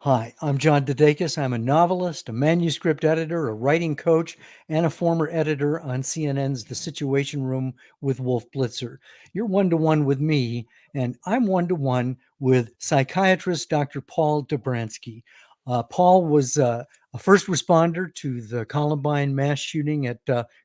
Hi, I'm John DeDakis. I'm a novelist, a manuscript editor, a writing coach, and a former editor on CNN's The Situation Room with Wolf Blitzer. You're one-to-one with me, and I'm one-to-one with psychiatrist Dr. Paul Dobransky. Paul was a first responder to the Columbine mass shooting at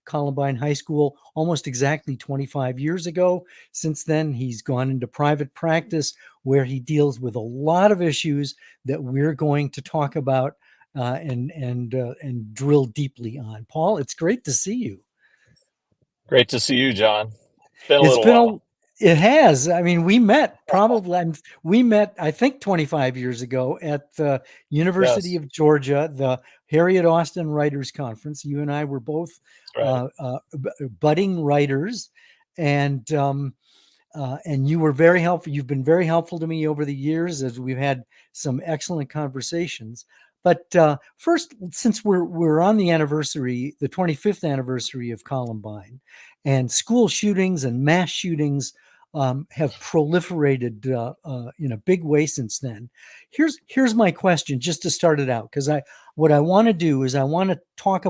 Columbine High School almost exactly 25 years ago. Since then, he's gone into private practice where he deals with a lot of issues that we're going to talk about and drill deeply on. Paul, it's great to see you. Great to see you, John. Been a It's little been a while. It has. I mean, we met, I think, 25 years ago at the University Yes, of Georgia, the Harriet Austin Writers Conference. You and I were both that's right. budding writers, and and you were very helpful. You've been very helpful to me over the years as we've had some excellent conversations. But first, since we're on the anniversary, the 25th anniversary of Columbine, and school shootings and mass shootings have proliferated in a big way since then. Here's my question, just to start it out, because what I want to do is I want to talk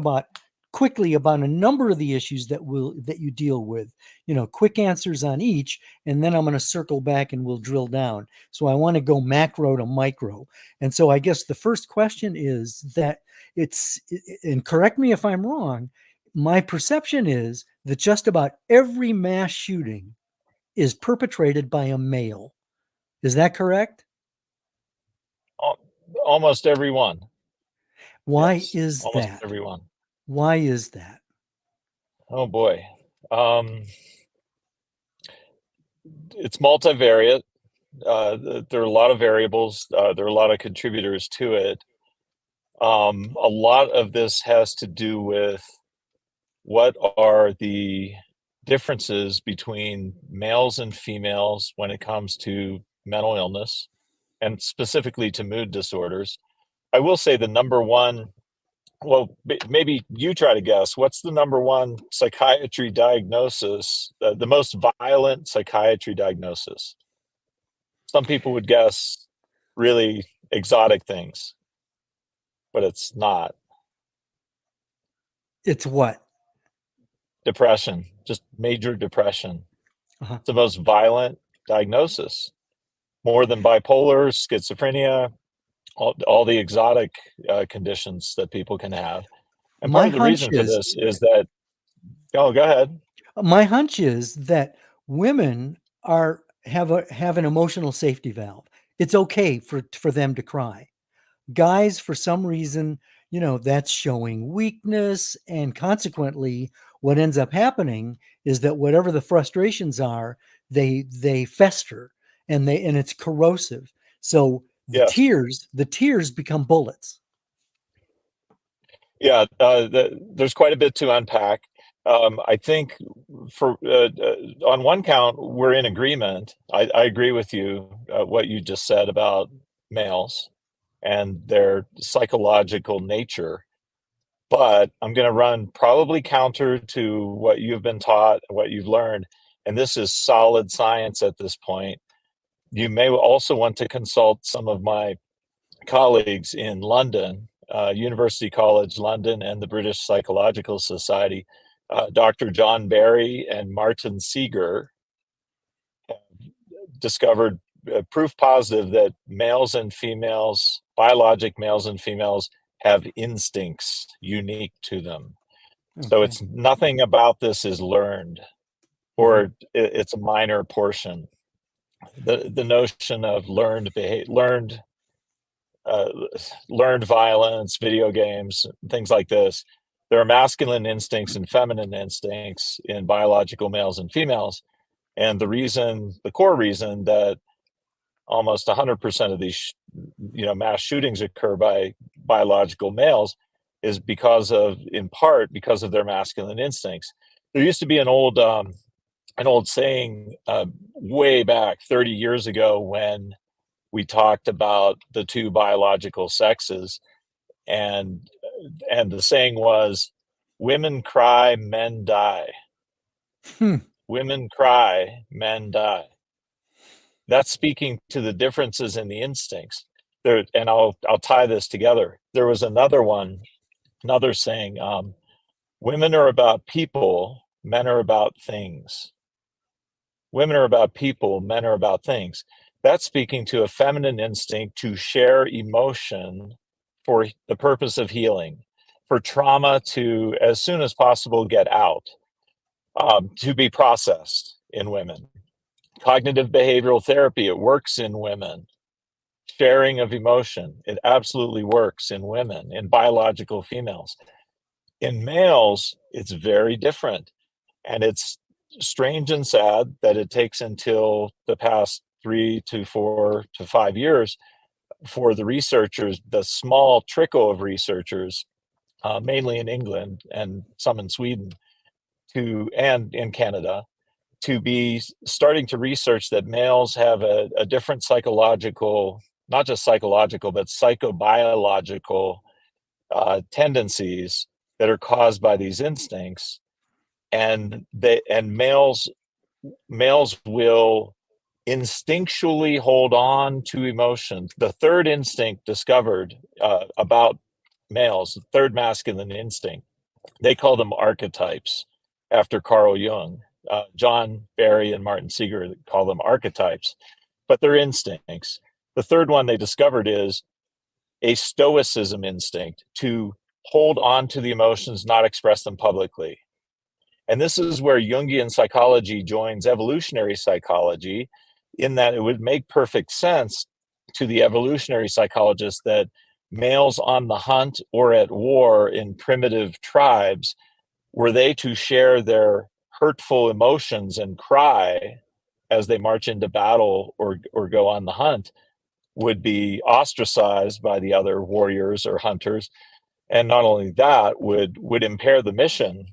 quickly about a number of the issues that you deal with. Quick answers on each, and then I'm going to circle back and we'll drill down. So I want to go macro to micro. And so I guess the first question is that and correct me if I'm wrong, my perception is that just about every mass shooting is perpetrated by a male. Is that correct? Al- Almost everyone. Why Yes, is almost that? everyone. Why is that? Oh boy. Um, it's multivariate. There are a lot of variables. There are a lot of contributors to it. A lot of this has to do with what are the differences between males and females when it comes to mental illness and specifically to mood disorders. I will say the number one, well, maybe you try to guess, what's the number one psychiatry diagnosis, the most violent psychiatry diagnosis? Some people would guess really exotic things, but it's not. It's what? Depression, just major depression. Uh-huh. It's the most violent diagnosis, more than bipolar, schizophrenia, all the exotic conditions that people can have. And part My of the hunch reason for is this is that, oh, go ahead. my hunch is that women have an emotional safety valve. It's okay for them to cry. Guys, for some reason, that's showing weakness, and consequently, what ends up happening is that whatever the frustrations are, they fester, and it's corrosive. So Yes. the tears become bullets. Yeah, there's quite a bit to unpack. I think for on one count, we're in agreement. I agree with you, what you just said about males and their psychological nature. But I'm going to run probably counter to what you've been taught, what you've learned, and this is solid science at this point. You may also want to consult some of my colleagues in London, University College London, and the British Psychological Society. Dr. John Barry and Martin Seeger discovered proof positive that males and females, biologic males and females, have instincts unique to them. So Okay. it's nothing about this is learned, Mhm. or it's a minor portion. The notion of uh, learned violence, video games, things like this. There are masculine instincts and feminine instincts in biological males and females. And the core reason that almost 100% of these, mass shootings occur by biological males is in part, because of their masculine instincts. There used to be an old saying way back 30 years ago when we talked about the two biological sexes, and the saying was, women cry, men die. Hmm. Women cry, men die. That's speaking to the differences in the instincts. there, and I'll tie this together. There was another saying, women are about people, men are about things. Women are about people, men are about things. That's speaking to a feminine instinct to share emotion for the purpose of healing, for trauma to, as soon as possible, get out, to be processed in women. Cognitive behavioral therapy, it works in women. Sharing of emotion, it absolutely works in women, in biological females. In males, it's very different. And it's strange and sad that it takes until the past 3 to 4 to 5 years for the researchers, the small trickle of researchers, mainly in England and some in Sweden, and in Canada, to be starting to research that males have a different psychological, not just psychological, but psychobiological tendencies that are caused by these instincts. And males will instinctually hold on to emotions. The third instinct discovered about males, the third masculine instinct, they call them archetypes after Carl Jung. John Barry and Martin Seeger call them archetypes, but they're instincts. The third one they discovered is a stoicism instinct, to hold on to the emotions, not express them publicly. And this is where Jungian psychology joins evolutionary psychology, in that it would make perfect sense to the evolutionary psychologists that males on the hunt or at war in primitive tribes, were they to share their hurtful emotions and cry as they march into battle or go on the hunt, would be ostracized by the other warriors or hunters. And not only that, would impair the mission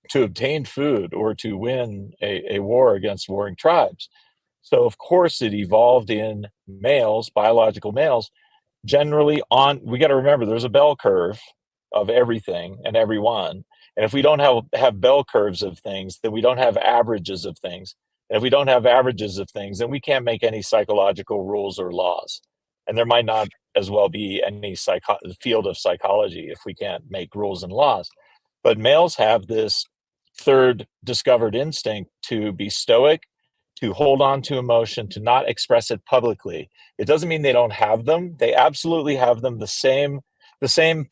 to obtain food or to win a war against warring tribes. So of course it evolved in males, biological males, generally we got to remember there's a bell curve of everything and everyone. And if we don't have bell curves of things, then we don't have averages of things. And if we don't have averages of things, then we can't make any psychological rules or laws. And there might not as well be any field of psychology if we can't make rules and laws. But males have this third discovered instinct to be stoic, to hold on to emotion, to not express it publicly. It doesn't mean they don't have them. They absolutely have them, the same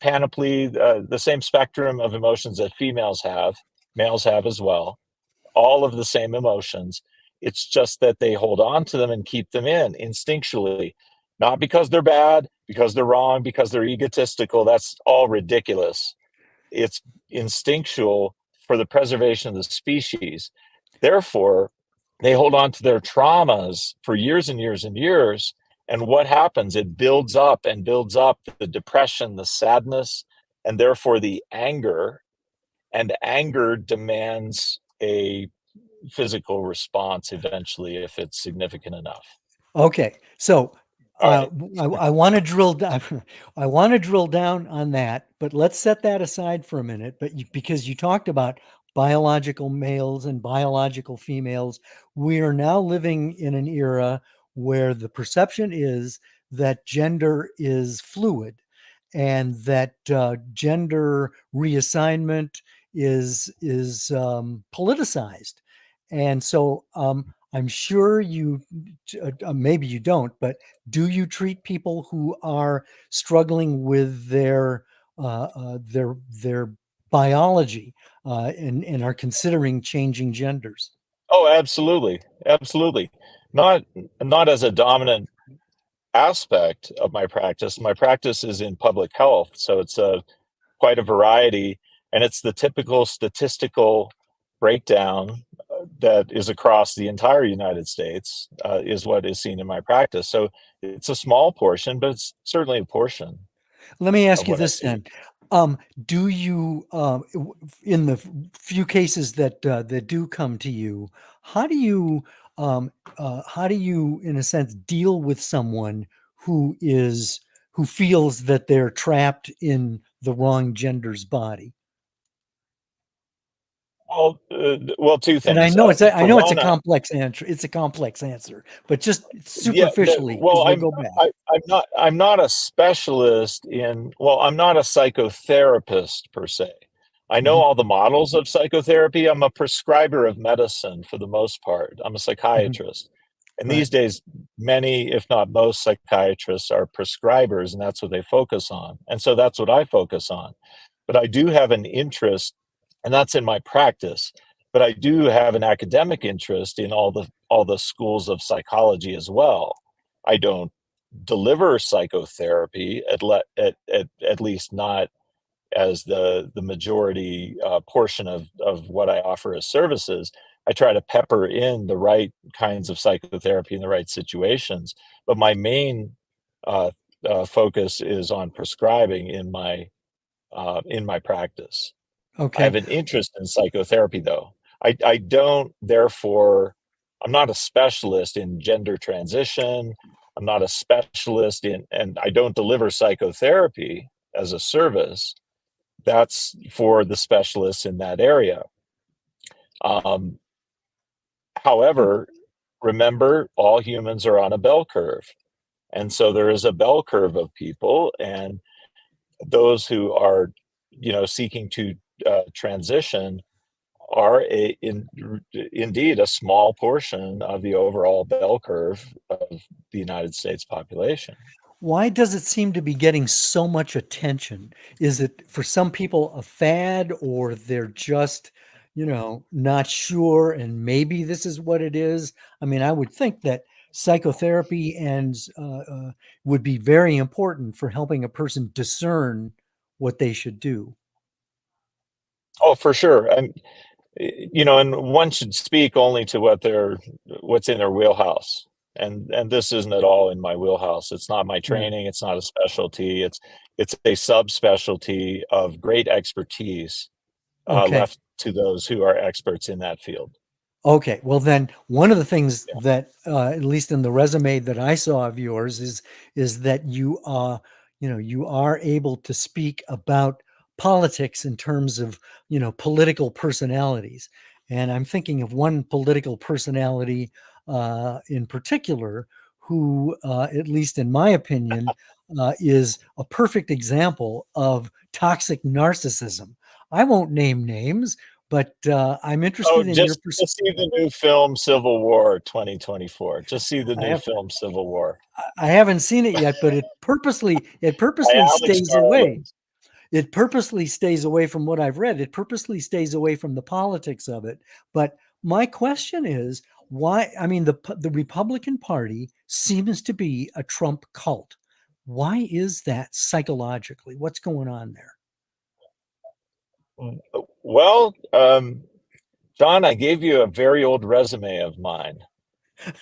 panoply, the same spectrum of emotions that females have, males have as well, all of the same emotions. It's just that they hold on to them and keep them in instinctually, not because they're bad, because they're wrong, because they're egotistical. That's all ridiculous. It's instinctual for the preservation of the species. Therefore, they hold on to their traumas for years and years and years. And what happens? It builds up and builds up the depression, the sadness, and therefore the anger. And anger demands a physical response eventually if it's significant enough. Okay, so All I want to drill down. I want to drill down on that, but let's set that aside for a minute. But because you talked about biological males and biological females, we are now living in an era where the perception is that gender is fluid, and that gender reassignment is politicized, and so I'm sure you, maybe you don't, but do you treat people who are struggling with their biology and are considering changing genders? Oh, absolutely, absolutely. Not as a dominant aspect of my practice. My practice is in public health, so it's quite a variety, and it's the typical statistical breakdown that is across the entire United States, is what is seen in my practice. So it's a small portion, but it's certainly a portion Let me of ask you what I this see. then. Do you, in the few cases that do come to you, how do you, in a sense, deal with someone who feels that they're trapped in the wrong gender's body? Well, two And I things. know I For know it's a one, complex answer. It's a complex answer, but just yeah. superficially, because Well, we'll go back. I'm not a specialist in. Well, I'm not a psychotherapist per se. I know Mhm, all the models of psychotherapy. I'm a prescriber of medicine for the most part. I'm a mhm. psychiatrist, and Right. these days, many, if not most, psychiatrists are prescribers, and that's what they focus on. And so that's what I focus on. But I do have an interest, and that's in my practice. But I do have an academic interest in all the schools of psychology as well. I don't deliver psychotherapy at least not as the majority portion of what I offer as services. I try to pepper in the right kinds of psychotherapy in the right situations, but my main uh, focus is on prescribing in my practice. I Okay. have an interest in psychotherapy, though. I don't, therefore, I'm not a specialist in gender transition. I'm not a specialist in, and I don't deliver psychotherapy as a service. That's for the specialists in that area. Um, Oh, However, remember, all humans are on a bell curve. And so there is a bell curve of people, and those who are, seeking to transition are indeed a small portion of the overall bell curve of the United States population. why does it seem to be getting so much attention? Is it for some people a fad, or they're just, not sure, and maybe this is what it is? I mean, I would think that psychotherapy and would be very important for helping a person discern what they should do. Oh, for sure. And one should speak only to what's in their wheelhouse. And this isn't at all in my wheelhouse. It's not my Right. training. It's not a specialty. It's a subspecialty of great expertise Okay. left to those who are experts in that field. Okay, well then, one of the things Yeah. that, at least in the resume that I saw of yours, is that you are able to speak about politics in terms of, political personalities. And I'm thinking of one political personality in particular who, at least in my opinion, is a perfect example of toxic narcissism. I won't name names, but I'm Oh, interested in your just see the new film Civil War 2024. Just see the I new have film Civil War. I haven't seen it yet, but it By purposely Alex stays away. Garland. It purposely stays away from what I've read. It purposely stays away from the politics of it. But my question is, why? I mean, the Republican Party seems to be a Trump cult. Why is that psychologically? What's going on there? Well, John, I gave you a very old resume of mine.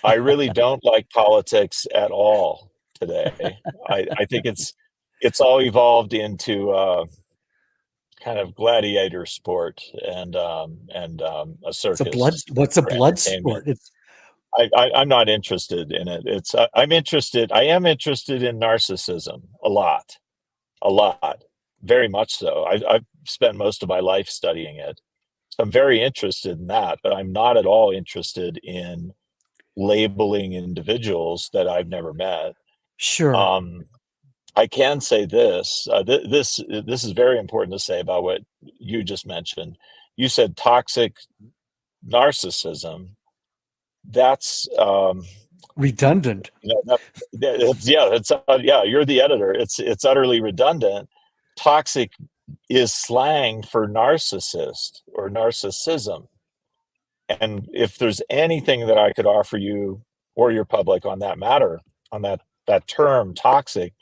I really don't like politics at all today. I think it's all evolved into kind of gladiator sport and a circus What's a for blood entertainment. sport? It's I'm not interested in it. I am interested in narcissism a lot, very much so. I've spent most of my life studying it. So I'm very interested in that, but I'm not at all interested in labeling individuals that I've never met. sure. Um, I can say this. This is very important to say about what you just mentioned. You said toxic narcissism. That's Redundant. yeah. You're the editor. It's utterly redundant. Toxic is slang for narcissist or narcissism. And if there's anything that I could offer you or your public on that matter, on that term toxic,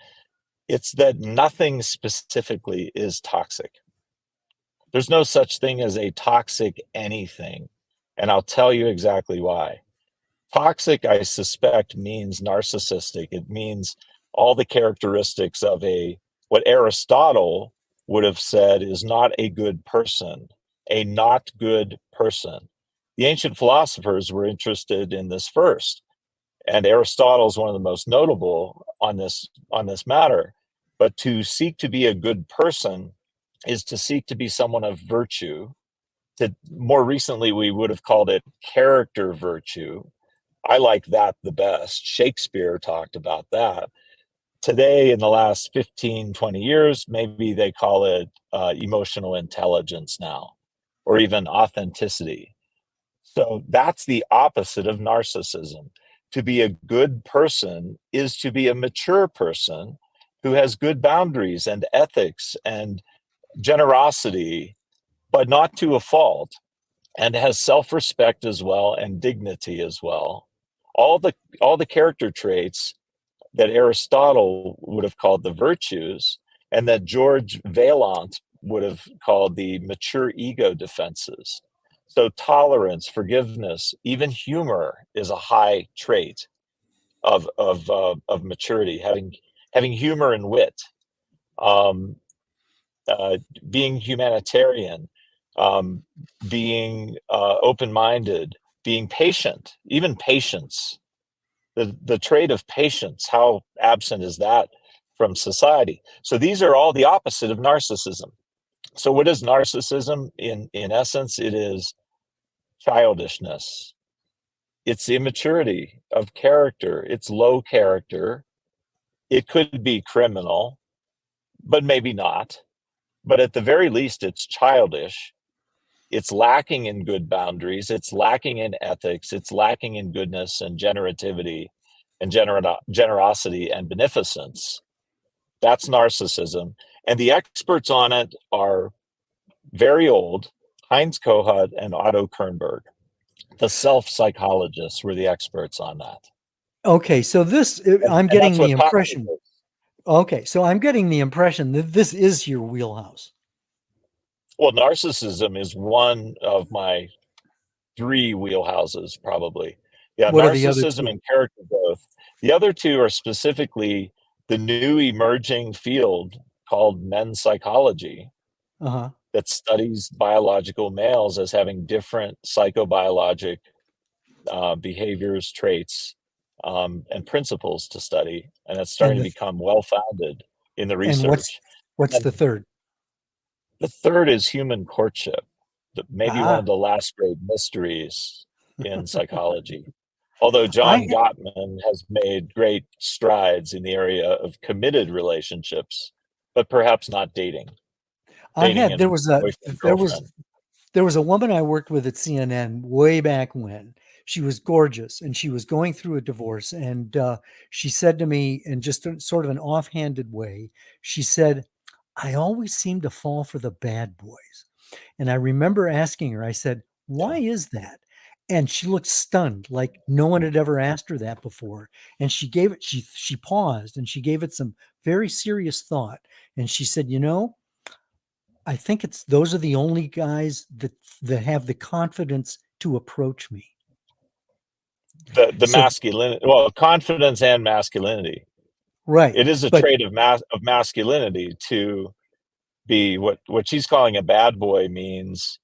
it's that nothing specifically is toxic. There's no such thing as a toxic anything, and I'll tell you exactly why. Toxic, I suspect, means narcissistic. It means all the characteristics of a what Aristotle would have said is not a good person, a not good person. The ancient philosophers were interested in this first, and Aristotle is one of the most notable on this matter. But to seek to be a good person is to seek to be someone of virtue, more recently, we would have called it character virtue. I like that the best. Shakespeare talked about that. Today, in the last 15, 20 years, maybe they call it emotional intelligence now, or even authenticity. So that's the opposite of narcissism. To be a good person is to be a mature person who has good boundaries and ethics and generosity, but not to a fault, and has self-respect as well and dignity as well. All the character traits that Aristotle would have called the virtues, and that George Vaillant would have called the mature ego defenses. So tolerance, forgiveness, even humor is a high trait of maturity. Having humor and wit, um, being humanitarian, being open-minded, being patient, even patience. The trait of patience, how absent is that from society? So these are all the opposite of narcissism. So what is narcissism? In essence, it is childishness. It's immaturity of character. It's low character. It could be criminal, but maybe not. But at the very least, it's childish. It's lacking in good boundaries. It's lacking in ethics. It's lacking in goodness and generativity and generosity and beneficence. That's narcissism. And the experts on it are very old, Heinz Kohut and Otto Kernberg. The self-psychologists were the experts on that. Okay, so this, I'm And getting that's the what impression. Okay, so I'm getting the impression that this is your wheelhouse. Well, narcissism is one of my 3 wheelhouses, probably. Yeah, What are the other narcissism two? and character growth. The other 2 are specifically the new emerging field called men's psychology Uh-huh. that studies biological males as having different psychobiologic behaviors, traits, and principles to study. And it's starting And to the become well-founded in the and research. what's the And third? the third is human courtship, maybe one Ah, of the last great mysteries in psychology. Although I John Gottman has made great strides in the area of committed relationships, but perhaps not dating. I Dating had and boyfriend, girlfriend. there was a woman I worked with at CNN way back when. She was gorgeous and she was going through a divorce. And she said to me, in just sort of an offhanded way, she said, I always seem to fall for the bad boys. And I remember asking her, I said, why Yeah. is that? And she looked stunned, like no one had ever asked her that before. And she paused and she gave it some very serious thought. And she said, I think those are the only guys that have the confidence to approach me. The So, masculinity, well, confidence and masculinity. right. It is a But trait of masculinity to be what she's calling a bad boy. Means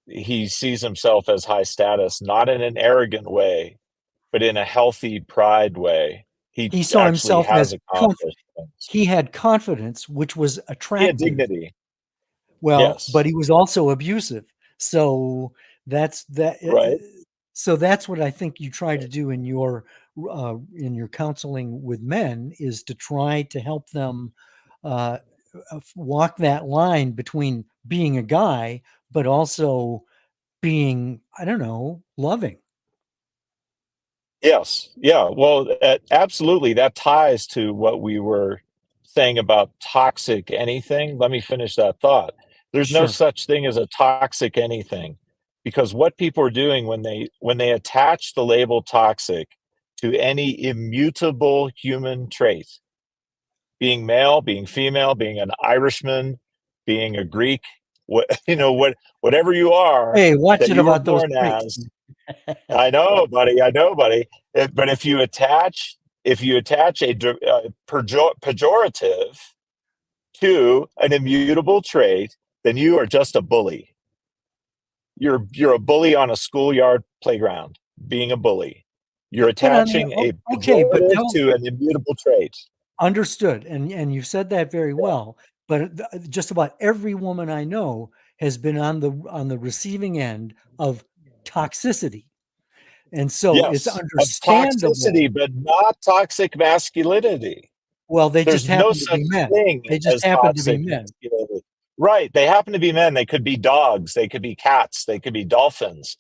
he sees himself as high status, not in an arrogant way, but in a healthy pride way. He he saw actually himself has as accomplished things. he had confidence, which was He had attractive. dignity. Well, but Yes. he was also abusive. So that's that. Right. So that's what I think you try to do in your counseling with men, is to try to help them uh, walk that line between being a guy, but also being, I don't know, loving. Yes. Yeah. Well, absolutely. That ties to what we were saying about toxic anything. Let me finish that thought. There's no Sure. such thing as a toxic anything, because what people are doing when they attach the label toxic to any immutable human trait, being male, being female, being an Irishman, being a Greek, whatever you are Hey, watch that it you were about those born traits. as. I know, buddy. I know, buddy. But if you attach a pejorative to an immutable trait, then you are just a bully. You're a bully on a schoolyard playground, being a bully. You're But on the attaching a okay, but pejorative don't. to an immutable trait. Understood, and you said that very Yeah. well, but just about every woman I know has been on the receiving end of toxicity. And so it's Yes, of understandable. toxicity, but not toxic masculinity. Well, they just There's no happen to such be men. thing They just as happen to be toxic men. masculinity. Right. They happen to be men. They could be dogs. They could be cats. They could be dolphins.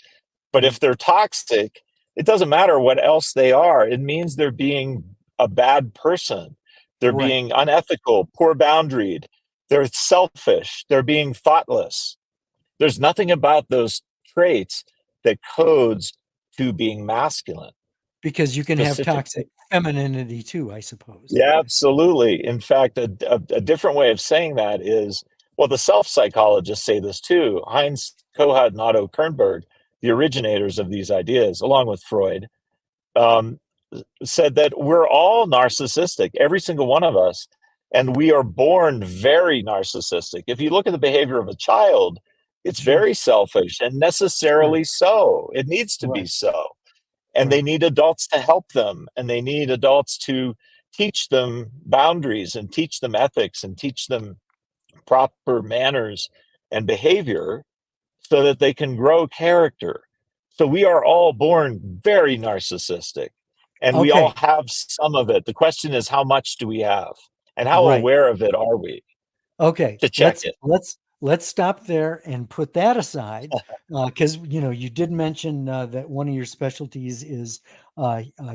But Mhm. if they're toxic, it doesn't matter what else they are. It means they're being a bad person. They're Right. being unethical, poor boundaried. They're selfish. They're being thoughtless. There's nothing about those traits that codes to being masculine Because you can have specifically. toxic femininity too, I suppose. Yeah, absolutely. In fact, a different way of saying that is, well, the self psychologists say this too. Heinz Kohut and Otto Kernberg, the originators of these ideas, along with Freud, um, said that we're all narcissistic, every single one of us, and we are born very narcissistic. If you look at the behavior of a child, it's Sure. very selfish and Sure. necessarily so. It needs to be Right. so. And they Right. need adults to help them, and they need adults to teach them boundaries and teach them ethics and teach them proper manners and behavior so that they can grow character. So we are all born very narcissistic, and we all Okay. have some of it. The question is, how much do we have? And how Right. aware of it are we Okay. to check Let's it? let's let's stop there and put that aside, because you did mention that one of your specialties is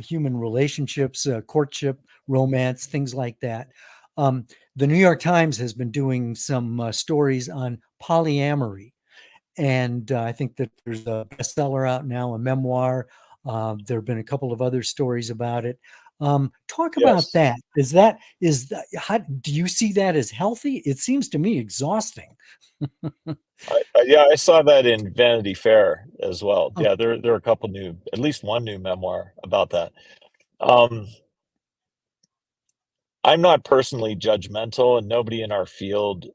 human relationships, courtship, romance, things like that. The New York Times has been doing some stories on polyamory, and I think that there's a bestseller out now, a memoir. There have been a couple of other stories about it. Talk about Yes. that. Is that how do you see that as healthy? It seems to me exhausting. Yeah, I saw that in Vanity Fair as well. Oh, Yeah, there are a couple new, at least one new memoir about that. Um, I'm not personally judgmental, and nobody in our field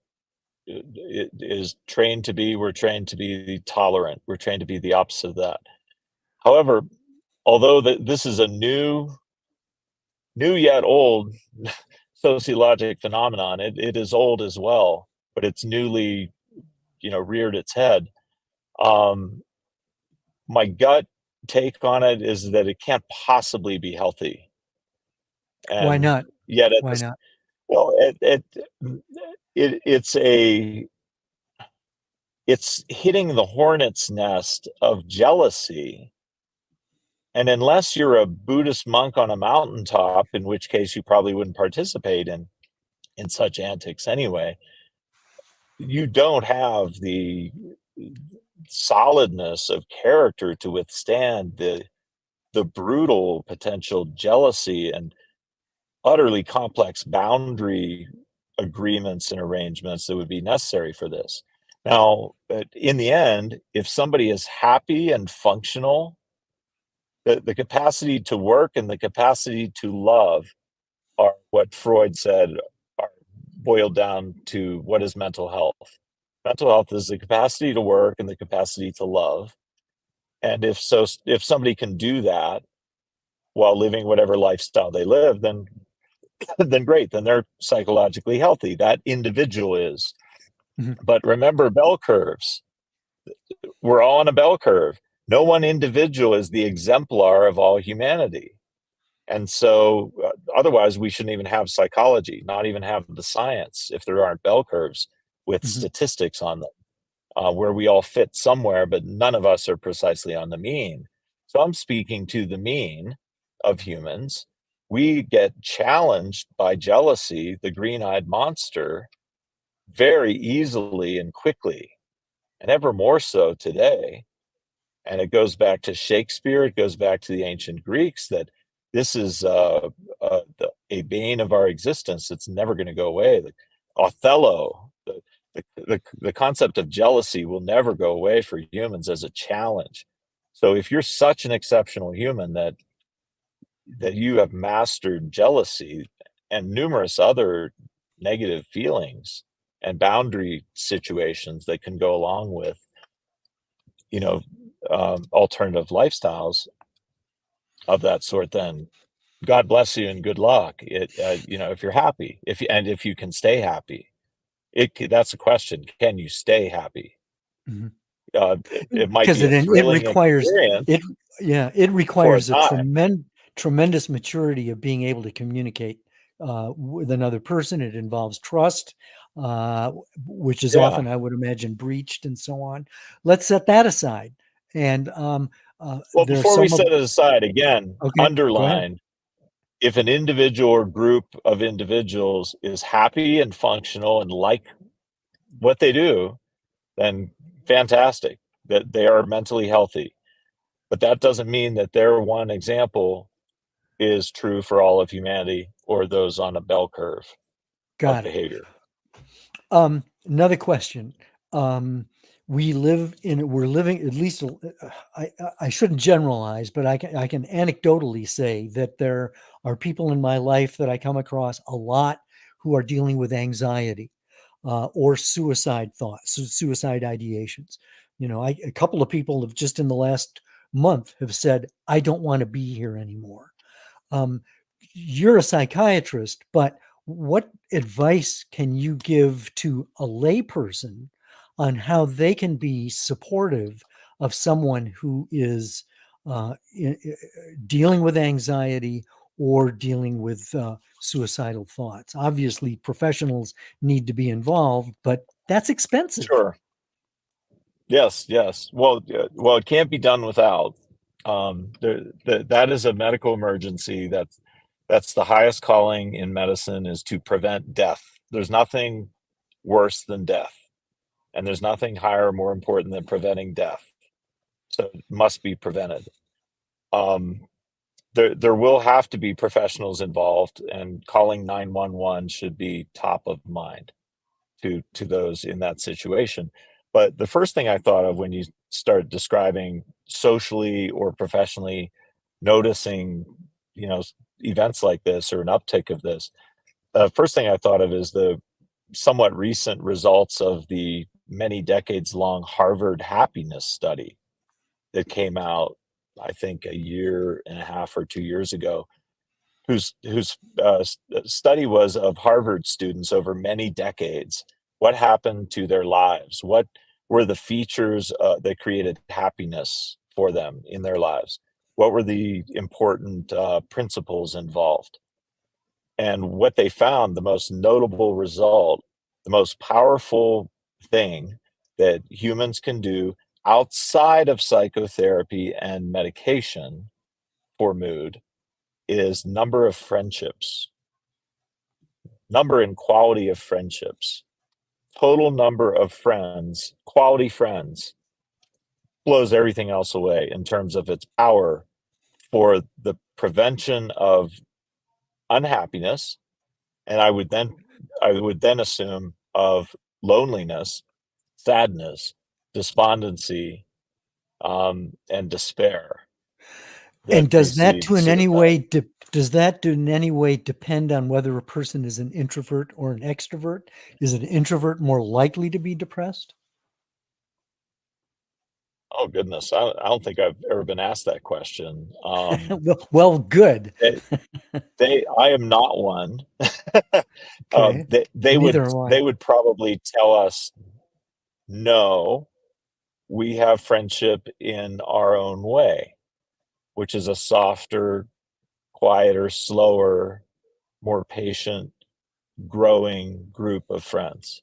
is trained to be. We're trained to be tolerant. We're trained to be the opposite of that. However, although this is a new yet old sociologic phenomenon, it is old as well, but it's newly, reared its head. Um, my gut take on it is that it can't possibly be healthy, why and not? yet at Why this, not? well, it's hitting the hornet's nest of jealousy. And unless you're a Buddhist monk on a mountaintop, in which case you probably wouldn't participate in such antics anyway, you don't have the solidness of character to withstand the brutal potential jealousy and utterly complex boundary agreements and arrangements that would be necessary for this. Now, in the end, if somebody is happy and functional, the capacity to work and the capacity to love are what Freud said are boiled down to what is mental health. Mental health is the capacity to work and the capacity to love. And if somebody can do that while living whatever lifestyle they live, then then great, then they're psychologically healthy. That individual is. Mhm. But remember bell curves. We're all on a bell curve. No one individual is the exemplar of all humanity. And so, otherwise, we shouldn't even have psychology, not even have the science, if there aren't bell curves with Mhm. statistics on them, where we all fit somewhere, but none of us are precisely on the mean. So I'm speaking to the mean of humans. We get challenged by jealousy, the green-eyed monster, very easily and quickly, and ever more so today. And it goes back to Shakespeare, it goes back to the ancient Greeks that this is a bane of our existence. It's never going to go away. Othello, the concept of jealousy will never go away for humans as a challenge. So if you're such an exceptional human that you have mastered jealousy and numerous other negative feelings and boundary situations that can go along with, you know, alternative lifestyles of that sort, then God bless you and good luck. If you're happy, if you can stay happy, that's a question. Can you stay happy? Mhm. It might Because be a it thrilling requires experience it. Yeah, it for a requires a time. tremendous maturity of being able to communicate with another person. It involves trust, which is Yeah. often, I would imagine, breached and so on. Let's set that aside. And Well, there are before we some of. set it aside, again, Okay, go ahead. underline, if an individual or group of individuals is happy and functional and like what they do, then fantastic, that they are mentally healthy. But that doesn't mean that their one example is true for all of humanity or those on a bell curve of Got it. behavior. Another question. We're living at least, I shouldn't generalize, but I can anecdotally say that there are people in my life that I come across a lot who are dealing with anxiety or suicide thoughts, suicide ideations. A couple of people have just in the last month have said, I don't want to be here anymore. Um, you're a psychiatrist, but what advice can you give to a layperson on how they can be supportive of someone who is dealing with anxiety or dealing with suicidal thoughts? Obviously, professionals need to be involved, but that's expensive. Sure. Yes, yes. Well, it can't be done without. That is a medical emergency. That's the highest calling in medicine, is to prevent death. There's nothing worse than death, and there's nothing higher or more important than preventing death. So it must be prevented. Um, there will have to be professionals involved, and calling 911 should be top of mind to those in that situation. But the first thing I thought of when you start describing socially or professionally noticing, you know, events like this or an uptick of this, the first thing I thought of is the somewhat recent results of the many decades long Harvard happiness study that came out, I think, a year and a half or 2 years ago, whose study was of Harvard students over many decades. What happened to their lives? What were the features that created happiness for them in their lives? What were the important principles involved? And what they found, the most notable result, the most powerful thing that humans can do outside of psychotherapy and medication for mood, is number of friendships, number and quality of friendships. Total number of friends, quality friends, blows everything else away in terms of its power for the prevention of unhappiness. And I would then assume of loneliness, sadness, despondency, and despair And that precedes suicide. does that in any way depend on whether a person is an introvert or an extrovert? Is an introvert more likely to be depressed? Oh goodness, I don't think I've ever been asked that question. Well, good. They, I am not one. Okay. They would Neither am I. they would probably tell us, no, we have friendship in our own way, which is a softer, quieter, slower, more patient, growing group of friends.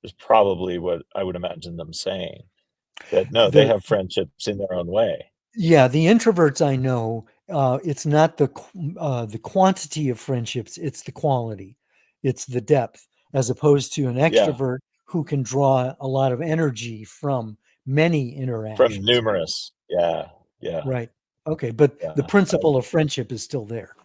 Is probably what I would imagine them saying. That no, they The have friendships in their own way. Yeah, the introverts I know, it's not the quantity of friendships, it's the quality, it's the depth, as opposed to an Yeah, extrovert who can draw a lot of energy from many from interactions. numerous. Yeah, yeah, Right. Okay, but the yeah. principle of friendship is still there.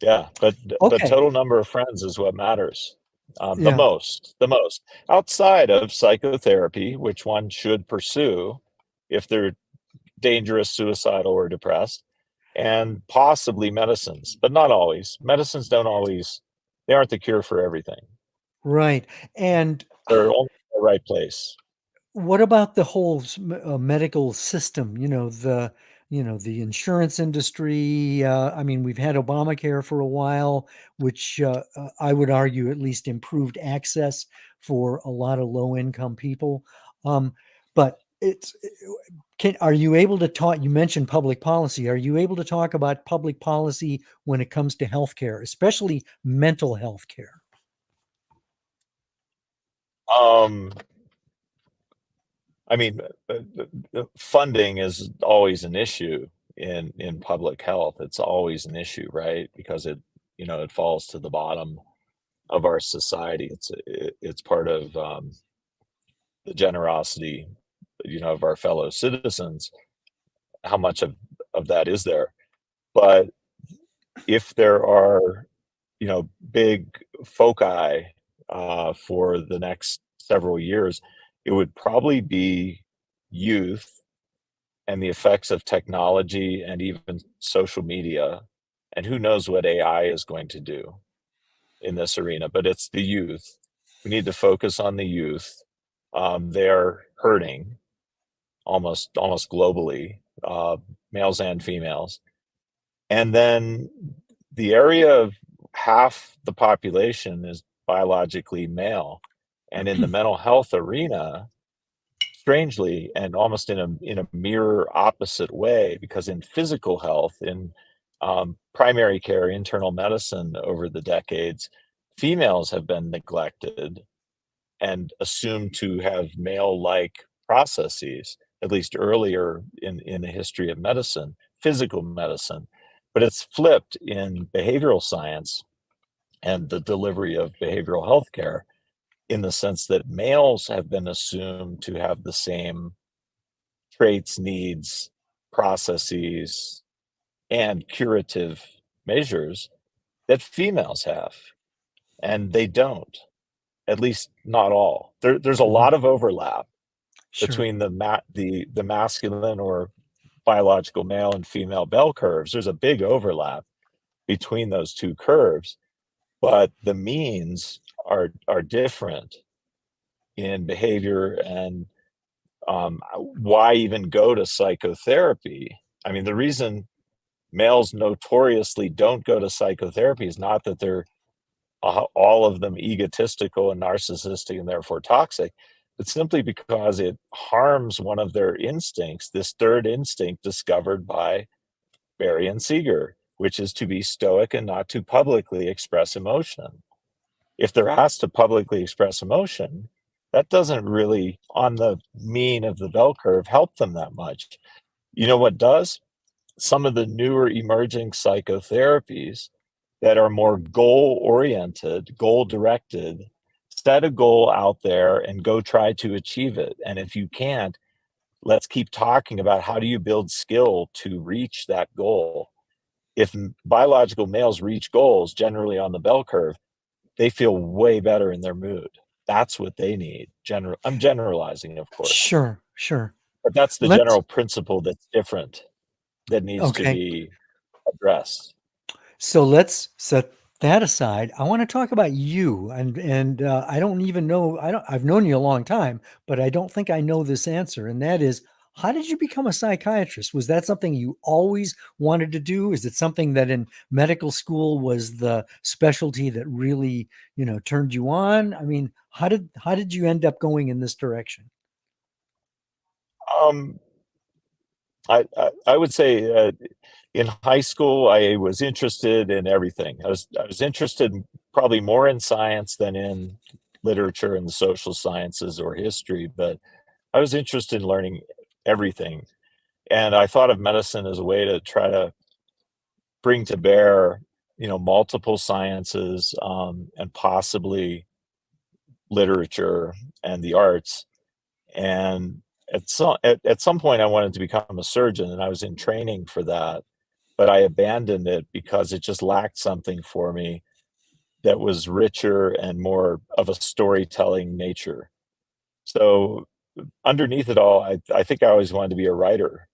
Yeah, but Okay. total number of friends is what matters. Yeah. The most outside of psychotherapy, which one should pursue if they're dangerous, suicidal, or depressed, and possibly medicines, but not always. Medicines don't always. They aren't the cure for everything. Right. And They're only in the right place. what about the whole medical system? The insurance industry. I mean, we've had Obamacare for a while, which I would argue at least improved access for a lot of low income people. But are you able to talk? You mentioned public policy. Are you able to talk about public policy when it comes to healthcare, especially mental health care? I mean, funding is always an issue in public health. It's always an issue, right? Because it falls to the bottom of our society. It's part of the generosity, of our fellow citizens. How much of that is there? But if there are, big foci for the next several years, it would probably be youth and the effects of technology and even social media. And who knows what AI is going to do in this arena, but it's the youth. We need to focus on the youth. They're hurting almost globally, males and females. And then the area of half the population is biologically male. And in the mental health arena, strangely, and almost in a mirror opposite way, because in physical health, in primary care, internal medicine over the decades, females have been neglected and assumed to have male-like processes, at least earlier in the history of medicine, physical medicine. But it's flipped in behavioral science and the delivery of behavioral health care, in the sense that males have been assumed to have the same traits, needs, processes, and curative measures that females have, and they don't, at least not all. There's a lot of overlap Sure. between the masculine or biological male and female bell curves. There's a big overlap between those two curves, but the means are different in behavior. And why even go to psychotherapy? I mean, the reason males notoriously don't go to psychotherapy is not that they're all of them egotistical and narcissistic and therefore toxic, but simply because it harms one of their instincts, this third instinct discovered by Berry and Seeger, which is to be stoic and not to publicly express emotion. If they're asked to publicly express emotion, that doesn't really, on the mean of the bell curve, help them that much. You know what does? Some of the newer emerging psychotherapies that are more goal-oriented, goal-directed, set a goal out there and go try to achieve it. And if you can't, let's keep talking about how do you build skill to reach that goal. If biological males reach goals, generally on the bell curve, they feel way better in their mood. That's what they need. I'm generalizing, of course. Sure. But that's the general principle that's different, that needs to Okay. be addressed. So let's set that aside. I want to talk about you, and I don't even know. I've known you a long time, but I don't think I know this answer. And that is, how did you become a psychiatrist? Was that something you always wanted to do? Is it something that in medical school was the specialty that really, turned you on? I mean, how did you end up going in this direction? Um, I would say in high school, I was interested in everything. I was interested probably more in science than in literature and the social sciences or history, but I was interested in learning everything. And I thought of medicine as a way to try to bring to bear, multiple sciences, and possibly literature and the arts. And at some point, I wanted to become a surgeon, and I was in training for that, but I abandoned it because it just lacked something for me that was richer and more of a storytelling nature. So underneath it all, I think I always wanted to be a writer,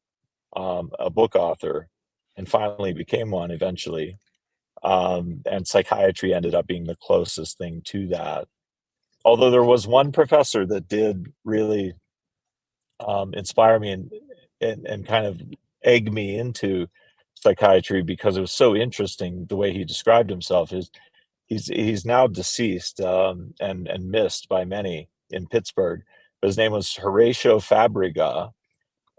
a book author, and finally became one eventually. And psychiatry ended up being the closest thing to that. Although there was one professor that did really inspire me and kind of egg me into psychiatry, because it was so interesting the way he described himself. He's now deceased, and missed by many in Pittsburgh. His name was Horatio Fabriga,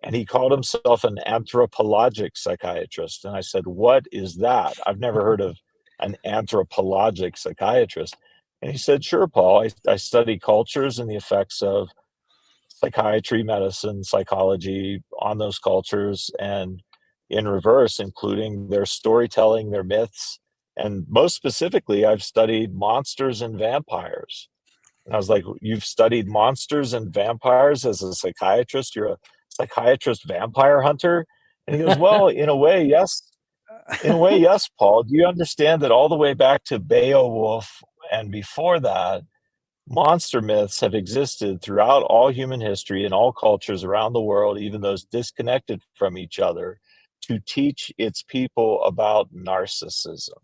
and he called himself an anthropologic psychiatrist. And I said, "What is that? I've never heard of an anthropologic psychiatrist." And he said, "Sure, Paul, I study cultures and the effects of psychiatry, medicine, psychology on those cultures, and in reverse, including their storytelling, their myths. And most specifically, I've studied monsters and vampires." And I was like, "You've studied monsters and vampires as a psychiatrist? You're a psychiatrist vampire hunter?" And he goes, "Well, in a way, yes. In a way, yes, Paul. Do you understand that all the way back to Beowulf and before that, monster myths have existed throughout all human history and all cultures around the world, even those disconnected from each other, to teach its people about narcissism.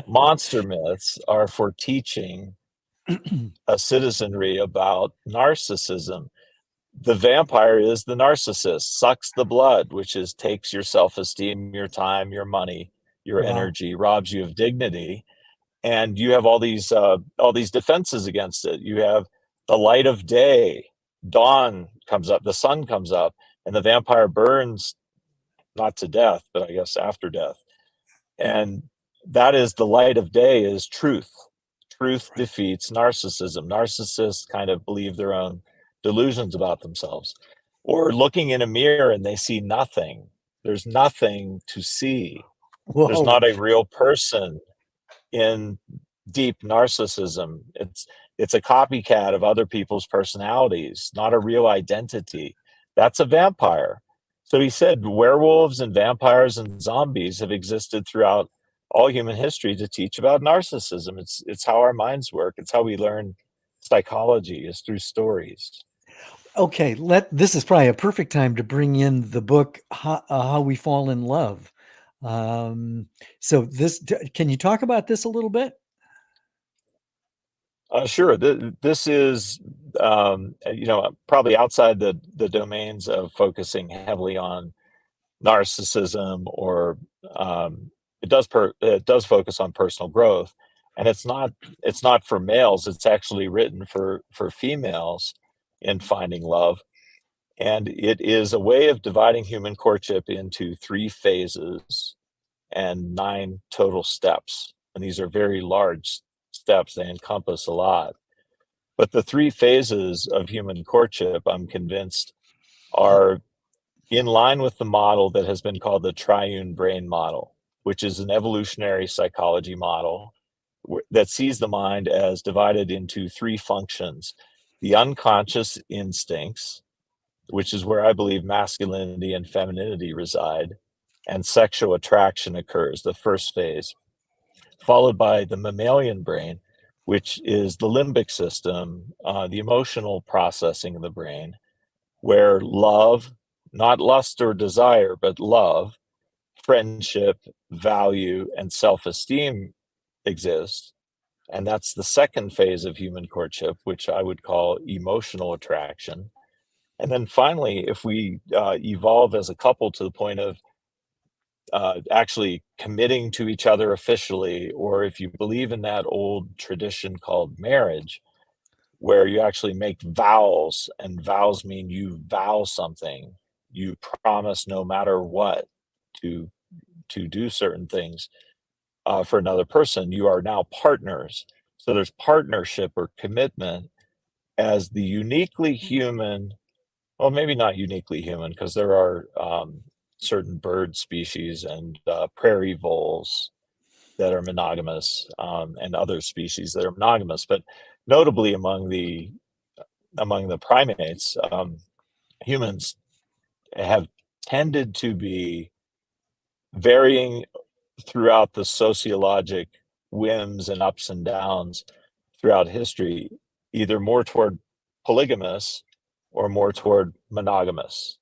Monster myths are for teaching a citizenry about narcissism. The vampire is the narcissist, sucks the blood, which is takes your self-esteem, your time, your money, your Wow. energy, robs you of dignity, and you have all these defenses against it. You have the light of day, dawn comes up, the sun comes up, and the vampire burns, not to death, but I guess after death. And that is the light of day is truth. Truth Right. defeats narcissism. Narcissists kind of believe their own delusions about themselves. Or looking in a mirror and they see nothing. There's nothing to see. There's Whoa. not a real person in deep narcissism. It's a copycat of other people's personalities, not a real identity. That's a vampire. So he said werewolves and vampires and zombies have existed throughout all human history to teach about narcissism. It's how our minds work. It's how we learn psychology is through stories. Okay, this is probably a perfect time to bring in the book How We Fall in Love. So can you talk about this a little bit? Sure. This is, probably outside the domains of focusing heavily on narcissism, or it does focus on personal growth, and it's not for males. It's actually written for females in finding love, and it is a way of dividing human courtship into 3 phases and 9 total steps. And these are very large steps. They encompass a lot. But the 3 phases of human courtship, I'm convinced, are in line with the model that has been called the triune brain model, which is an evolutionary psychology model that sees the mind as divided into 3 functions: the unconscious instincts, which is where I believe masculinity and femininity reside, and sexual attraction occurs, the first phase, followed by the mammalian brain, which is the limbic system, the emotional processing of the brain, where love, not lust or desire, but love, friendship, value, and self esteem exist. And that's the second phase of human courtship, which I would call emotional attraction. And then finally, if we evolve as a couple to the point of actually committing to each other officially, or if you believe in that old tradition called marriage, where you actually make vows, and vows mean you vow something, you promise no matter what to do certain things for another person. You are now partners. So there's partnership or commitment as the uniquely human. Well, maybe not uniquely human, because there are certain bird species and prairie voles that are monogamous, and other species that are monogamous. But notably among the primates, humans have tended to be varying throughout the sociologic whims and ups and downs throughout history, either more toward polygamous or more toward monogamous.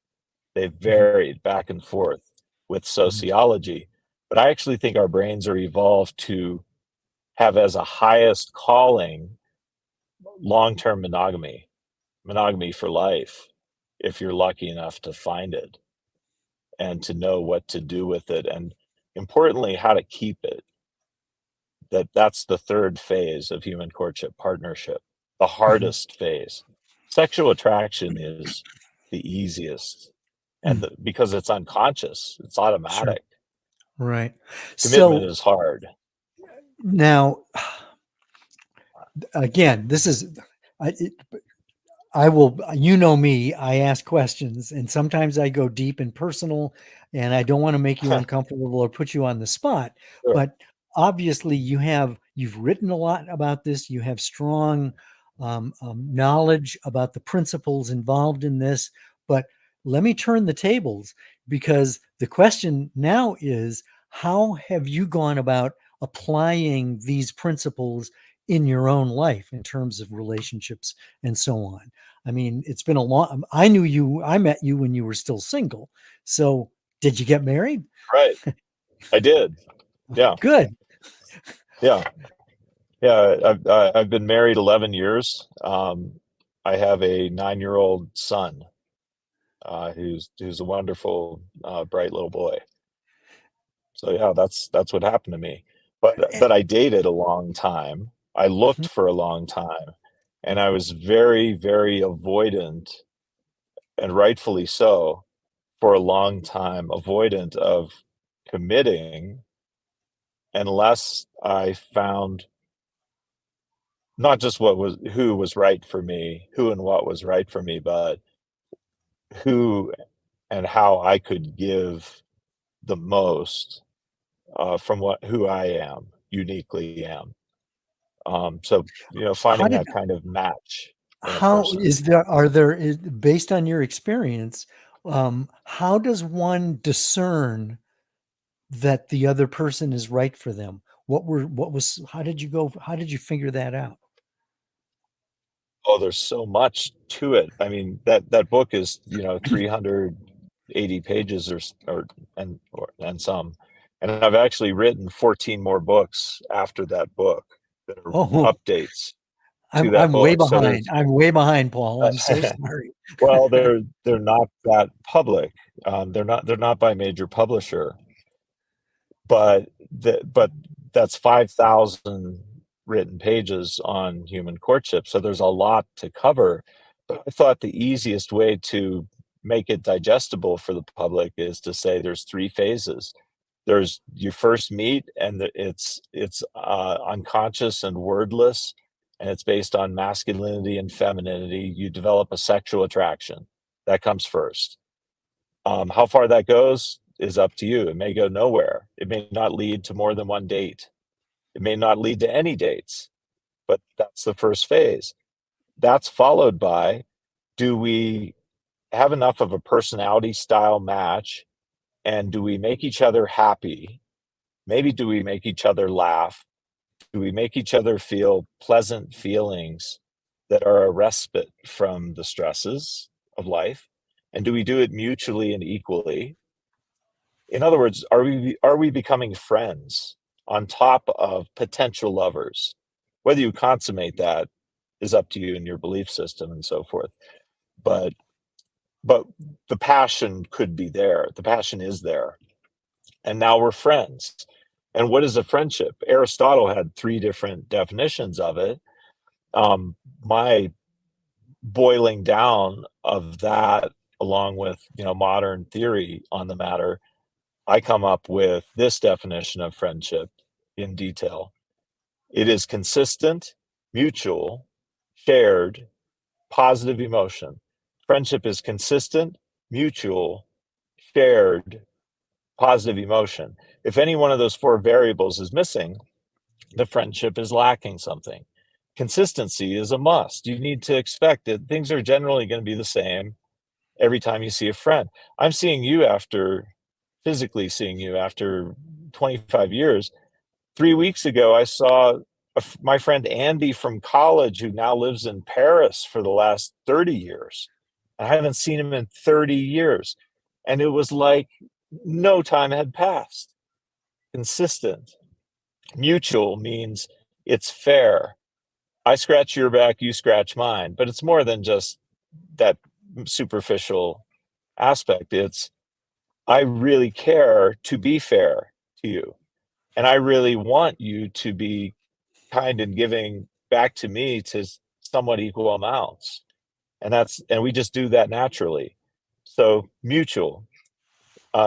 They've Mhm, varied back and forth with mhm, sociology. But I actually think our brains are evolved to have as a highest calling long-term monogamy, monogamy for life, if you're lucky enough to find it and to know what to do with it, and importantly, how to keep it. That's the third phase of human courtship, partnership, the mhm. hardest phase. Sexual attraction is the easiest, and Mm, because it's unconscious, it's sure. automatic. Right. Commitment So is hard. now, again, this is, I will, you know me, I ask questions and sometimes I go deep and personal and I don't want to make you uncomfortable or put you on the spot. Sure. But obviously you've written a lot about this. You have strong knowledge about the principles involved in this. But let me turn the tables, because the question now is, how have you gone about applying these principles in your own life in terms of relationships and so on? I mean, it's been a long, I met you when you were still single. So did you get married? Right. I did. Yeah. Good. Yeah. Yeah. I've been married 11 years. I have a 9-year-old son, who's a wonderful, bright little boy. So yeah, that's what happened to me. But I dated a long time. I looked Mhm. for a long time, and I was very, very avoidant, and rightfully so, for a long time, avoidant of committing unless I found not just who was right for me, who and what was right for me, but who and how I could give the most, from who I am, uniquely am. So, How finding did, that kind of match in a how person. is there, based on your experience, how does one discern that the other person is right for them? How did you figure that out? Oh, there's so much to it. I mean, that book is, 380 pages and some. And I've actually written 14 more books after that book that are Oh, updates to I'm, that I'm way book. So behind. there's I'm way behind, Paul. I'm so sorry. well, they're not that public. They're not by major publisher, but that's 5,000 written pages on human courtship. So there's a lot to cover. But I thought the easiest way to make it digestible for the public is to say there's three phases. There's you first meet, and it's unconscious and wordless, and it's based on masculinity and femininity. You develop a sexual attraction. That comes first. How far that goes is up to you. It may go nowhere. It may not lead to more than one date. It may not lead to any dates, but that's the first phase. That's followed by, do we have enough of a personality style match, and do we make each other happy? Maybe do we make each other laugh? Do we make each other feel pleasant feelings that are a respite from the stresses of life? And do we do it mutually and equally? In other words, are we becoming friends on top of potential lovers? Whether you consummate that is up to you and your belief system and so forth. But but the passion could be there. The passion is there. And now we're friends. And what is a friendship? Aristotle had three different definitions of it. My boiling down of that, along with modern theory on the matter, I come up with this definition of friendship in detail. It is consistent, mutual, shared, positive emotion. Friendship is consistent, mutual, shared, positive emotion. If any one of those four variables is missing, the friendship is lacking something. Consistency is a must. You need to expect that things are generally going to be the same every time you see a friend. I'm seeing you after physically seeing you after 25 years. 3 weeks ago, I saw my friend Andy from college, who now lives in Paris for the last 30 years. I haven't seen him in 30 years. And it was like no time had passed. Consistent. Mutual means it's fair. I scratch your back, you scratch mine. But it's more than just that superficial aspect. It's I really care to be fair to you. And I really want you to be kind and giving back to me to somewhat equal amounts. and we just do that naturally. So mutual.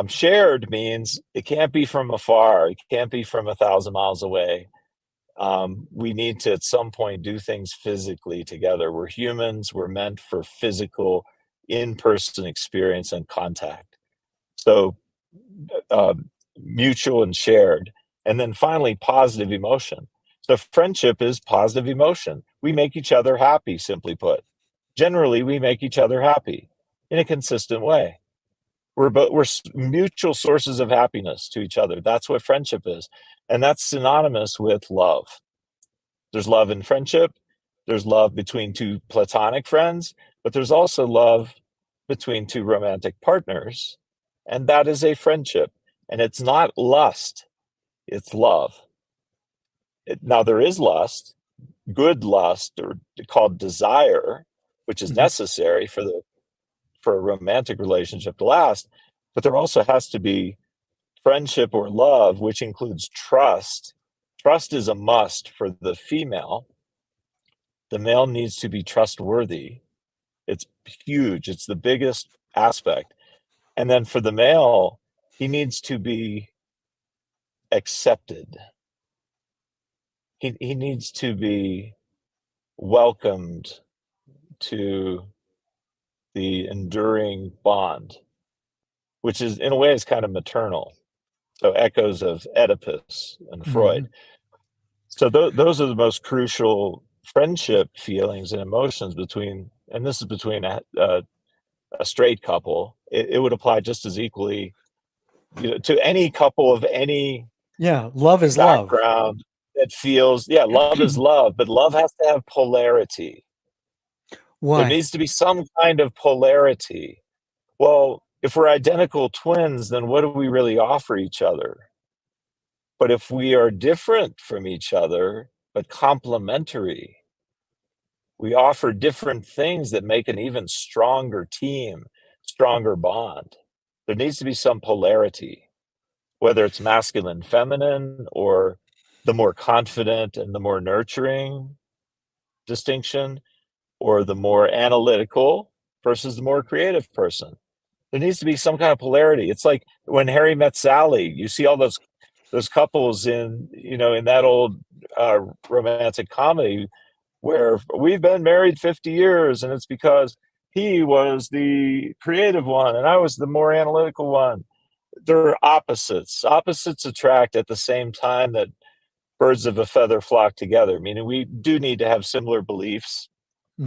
Shared means it can't be from afar. It can't be from 1,000 miles away. We need to at some point do things physically together. We're humans. We're meant for physical, in-person experience and contact. So mutual and shared. And then finally, positive emotion. So friendship is positive emotion. We make each other happy, simply put. Generally, we make each other happy in a consistent way. We're mutual sources of happiness to each other. That's what friendship is. And that's synonymous with love. There's love in friendship. There's love between two platonic friends, but there's also love between two romantic partners. And that is a friendship. And it's not lust, it's love. Now, there is lust, good lust, or called desire, which is necessary for a romantic relationship to last. But there also has to be friendship or love, which includes trust. Trust is a must for the female. The male needs to be trustworthy. It's huge. It's the biggest aspect. And then for the male, he needs to be accepted. He needs to be welcomed to the enduring bond, which is, in a way, is kind of maternal. So echoes of Oedipus and Freud. So those are the most crucial friendship feelings and emotions between, and this is between a straight couple. It would apply just as equally, to any couple of any love is background that feels, love is love, but love has to have polarity. Why? There needs to be some kind of polarity. Well, if we're identical twins, then what do we really offer each other? But if we are different from each other, but complementary, we offer different things that make an even stronger team, stronger bond. There needs to be some polarity, whether it's masculine, feminine, or the more confident and the more nurturing distinction, or the more analytical versus the more creative person. There needs to be some kind of polarity. It's like when Harry Met Sally, you see all those couples in that old romantic comedy where we've been married 50 years and it's because he was the creative one and I was the more analytical one. They're opposites. Opposites attract at the same time that birds of a feather flock together, meaning we do need to have similar beliefs,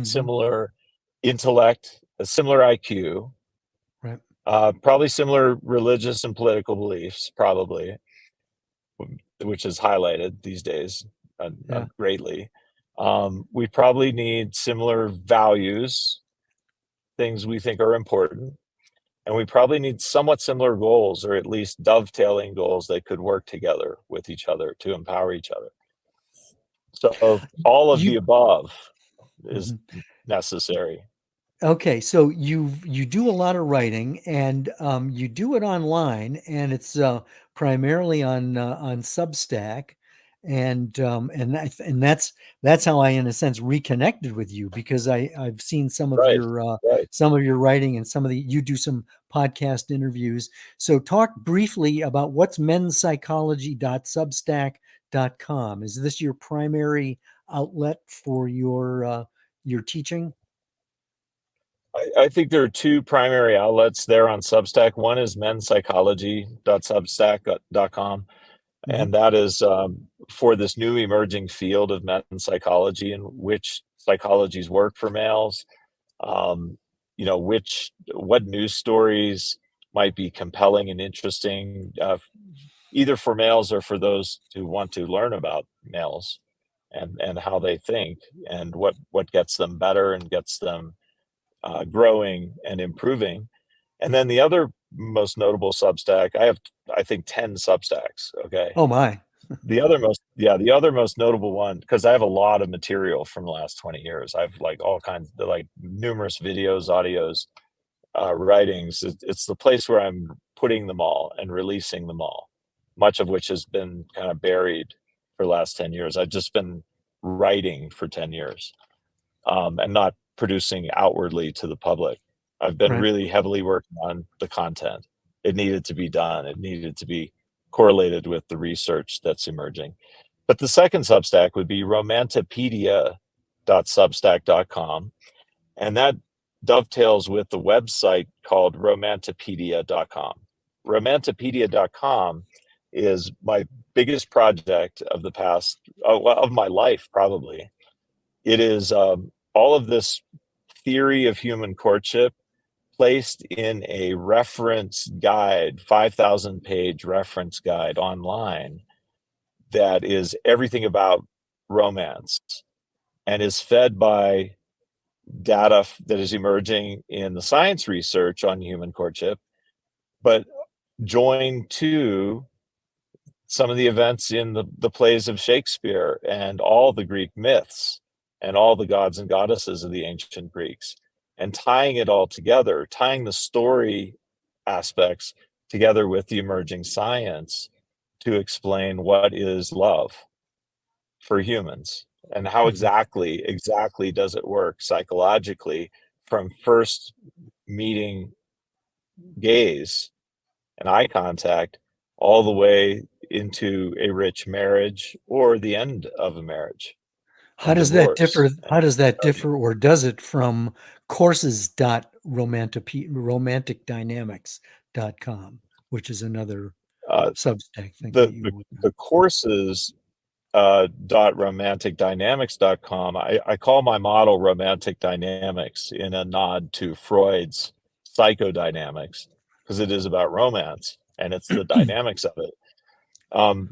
similar intellect, a similar IQ, right? Probably similar religious and political beliefs, probably, which is highlighted these days greatly. We probably need similar values, things we think are important, and we probably need somewhat similar goals, or at least dovetailing goals that could work together with each other to empower each other. So all of the above is necessary. Okay, so you do a lot of writing, and you do it online, and it's primarily on Substack, and that's how I, in a sense, reconnected with you, because I've seen some of your writing, and you do some podcast interviews. So talk briefly about what's menspsychology.substack.com. Is this your primary outlet for your teaching? I think there are two primary outlets there on Substack. One is menspsychology.substack.com, and that is for this new emerging field of men's psychology and which psychologies work for males. What news stories might be compelling and interesting, either for males or for those who want to learn about males and how they think and what gets them better and gets them growing and improving. And then the other most notable Substack, I have, I think, 10 Substacks. Okay. Oh my. The other most notable one, because I have a lot of material from the last 20 years. I've all kinds of numerous videos, audios, writings. It's the place where I'm putting them all and releasing them all, much of which has been kind of buried for the last 10 years. I've just been writing for 10 years and not producing outwardly to the public. I've been Right. really heavily working on the content. It needed to be done. It needed to be correlated with the research that's emerging. But the second Substack would be romantipedia.substack.com. And that dovetails with the website called romantipedia.com. Romantipedia.com is my biggest project of the past, of my life, probably. It is all of this theory of human courtship placed in a reference guide, 5,000 page reference guide online that is everything about romance and is fed by data that is emerging in the science research on human courtship, but joined to some of the events in the plays of Shakespeare and all the Greek myths and all the gods and goddesses of the ancient Greeks, and tying it all together, tying the story aspects together with the emerging science to explain what is love for humans and how exactly does it work psychologically from first meeting gaze and eye contact all the way into a rich marriage or the end of a marriage. How does that differ? How does that differ, or does it, from courses.romanticdynamics.com, which is another Substack thing that you would the courses .romanticdynamics.com, I call my model romantic dynamics in a nod to Freud's psychodynamics, because it is about romance and it's the dynamics of it.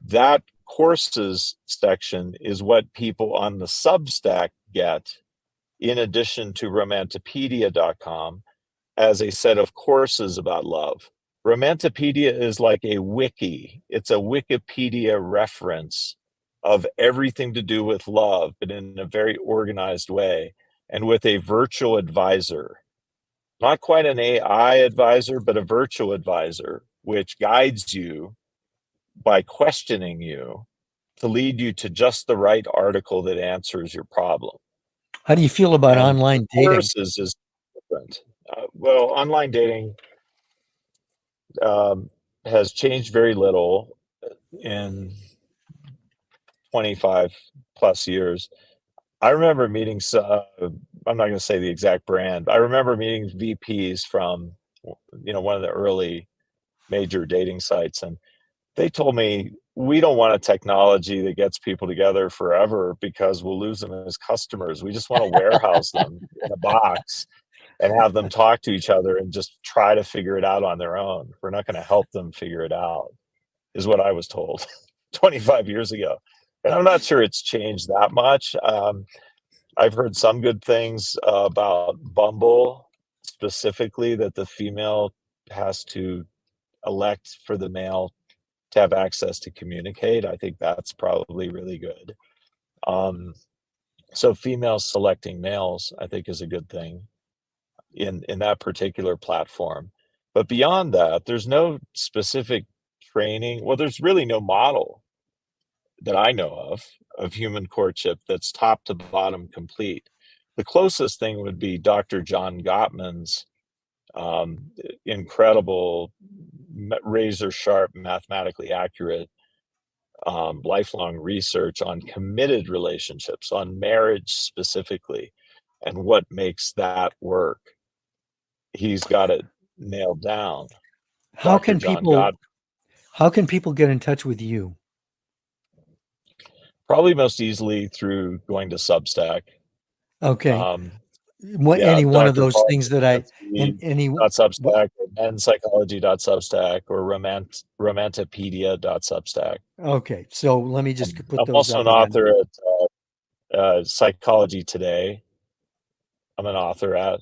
That courses section is what people on the Substack get in addition to romantipedia.com as a set of courses about love. Romantipedia is like a wiki. It's a Wikipedia reference of everything to do with love, but in a very organized way and with a virtual advisor. Not quite an AI advisor, but a virtual advisor, which guides you by questioning you to lead you to just the right article that answers your problem. How do you feel about online dating? Courses is different. Well, online dating has changed very little in 25 plus years. I remember meeting, I'm not going to say the exact brand, I remember meeting VPs from, one of the early major dating sites, and they told me, we don't want a technology that gets people together forever because we'll lose them as customers. We just want to warehouse them in a box and have them talk to each other and just try to figure it out on their own. We're not going to help them figure it out, is what I was told 25 years ago. And I'm not sure it's changed that much. I've heard some good things about Bumble, specifically that the female has to elect for the male to have access to communicate. I think that's probably really good. So females selecting males, I think, is a good thing in that particular platform. But beyond that, there's no specific training. Well, there's really no model that I know of human courtship that's top to bottom complete. The closest thing would be Dr. John Gottman's incredible, razor sharp, mathematically accurate, lifelong research on committed relationships, on marriage specifically, and what makes that work. He's got it nailed down. How can people get in touch with you? Probably most easily through going to Substack. Okay. Any one of those things that Substack, menpsychology.substack, or romantipedia.substack. Okay, so let me just put those. I'm also an author at Psychology Today. I'm an author at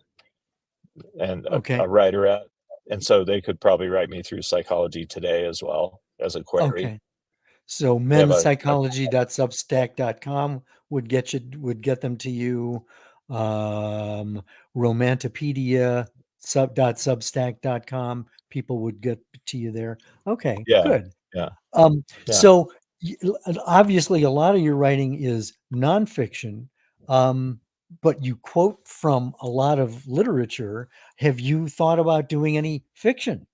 and a writer at, and so they could probably write me through Psychology Today as well as a query. Okay. So menpsychology.substack.com would get them to you. Romantipedia.substack.com, people would get to you there. Okay, good. Yeah. So obviously a lot of your writing is nonfiction. but you quote from a lot of literature. Have you thought about doing any fiction?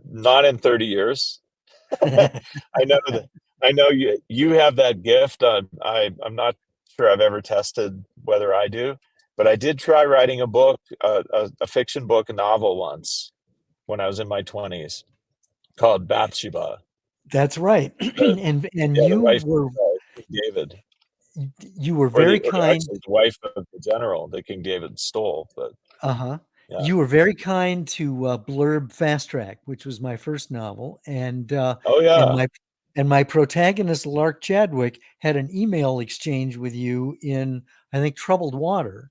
Not in 30 years. I know that. I know you have that gift. I'm not sure I've ever tested whether I do, but I did try writing a book, a fiction book, a novel once when I was in my 20s, called Bathsheba. That's right. The, And yeah, the wife of King David, you were or very actually kind. the wife of the general that King David stole. But Uh-huh. yeah. You were very kind to blurb Fast Track, which was my first novel, Oh and yeah. my protagonist Lark Chadwick had an email exchange with you in, I think, Troubled Water,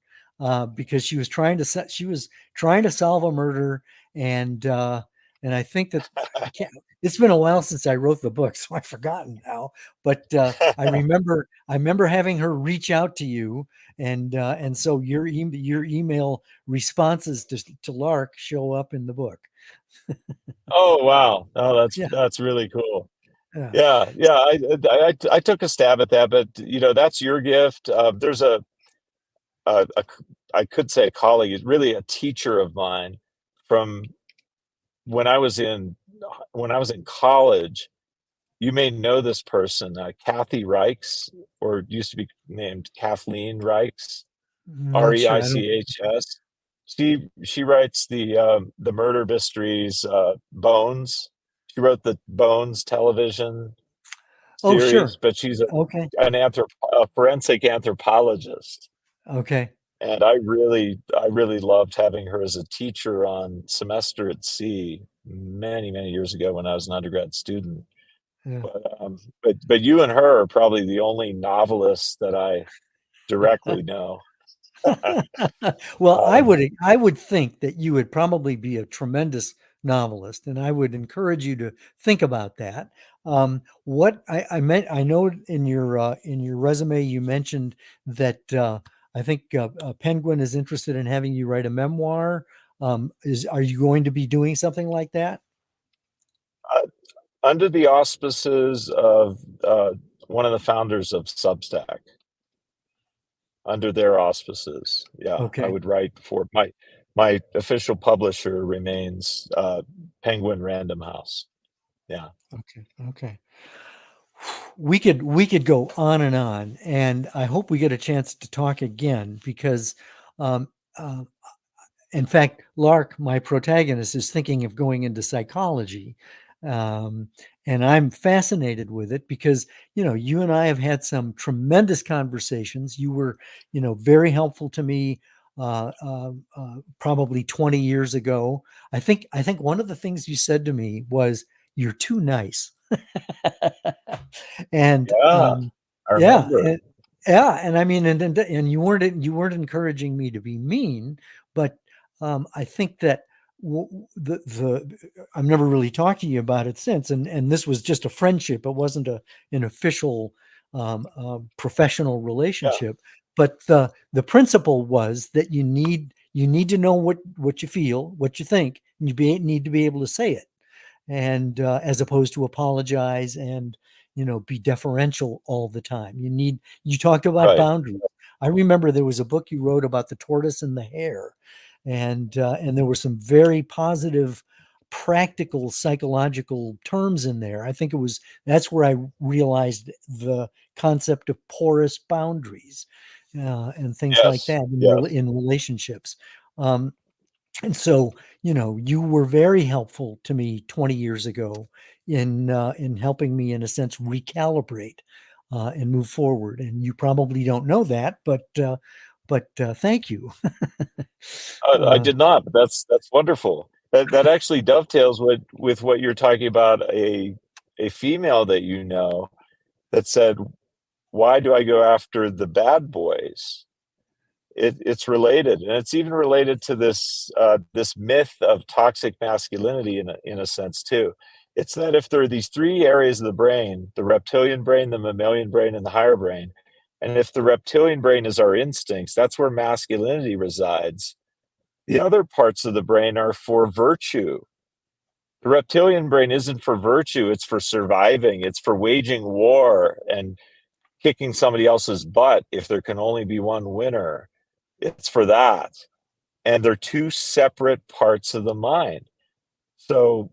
because she was trying to solve a murder, and I think that I can't. It's been a while since I wrote the book, so I've forgotten now. But I remember having her reach out to you, and so your email responses to Lark show up in the book. Oh wow. Oh, Yeah, that's really cool. yeah. Yeah, yeah. I took a stab at that, but that's your gift. There's a I could say a colleague, is really a teacher of mine from when I was in college. You may know this person, Kathy Reichs, or used to be named Kathleen Reichs, I'm not sure. I don't. Reichs. She writes the murder mysteries, Bones. She wrote the Bones television Oh, series, sure. but she's Okay. a forensic anthropologist. Okay. And I really loved having her as a teacher on Semester at Sea many, many years ago when I was an undergrad student. Yeah. But you and her are probably the only novelists that I directly know. Well, Um, I would think that you would probably be a tremendous novelist, and I would encourage you to think about that. What I meant, I know in your resume you mentioned that I think Penguin is interested in having you write a memoir. Is Are you going to be doing something like that? uh, Under the auspices of one of the founders of Substack, under their auspices, yeah, I Okay. would write for my official publisher remains Penguin Random House. Yeah. Okay. Okay. We could go on, and I hope we get a chance to talk again because, um, uh, in fact, Lark, my protagonist, is thinking of going into psychology, um, and I'm fascinated with it because you and I have had some tremendous conversations. You were very helpful to me. Probably 20 years ago. I think one of the things you said to me was, "You're too nice." And Yeah, I yeah, remember. and I mean, and you weren't encouraging me to be mean, but I think that the I've never really talked to you about it since, and this was just a friendship. It wasn't an official professional Yeah, relationship, but the principle was that you need to know what you feel, what you think, and need to be able to say it, and as opposed to apologize and be deferential all the time. You talked about right. boundaries. I remember there was a book you wrote about the tortoise and the hare, and there were some very positive, practical psychological terms in there. I think that's where I realized the concept of porous boundaries, and things like Yes, that yes. in relationships. um, and so, you were very helpful to me 20 years ago in helping me, in a sense, recalibrate and move forward. And you probably don't know that, but thank you. I uh, did not, but that's wonderful. That actually dovetails with what you're talking about, a female that you know that said, "Why do I go after the bad boys?" It's related, and it's even related to this myth of toxic masculinity in a sense too. It's that if there are these three areas of the brain, the reptilian brain, the mammalian brain, and the higher brain, and if the reptilian brain is our instincts, that's where masculinity resides. The other parts of the brain are for virtue. The reptilian brain isn't for virtue, it's for surviving, it's for waging war and kicking somebody else's butt if there can only be one winner. It's for that. And they're two separate parts of the mind. So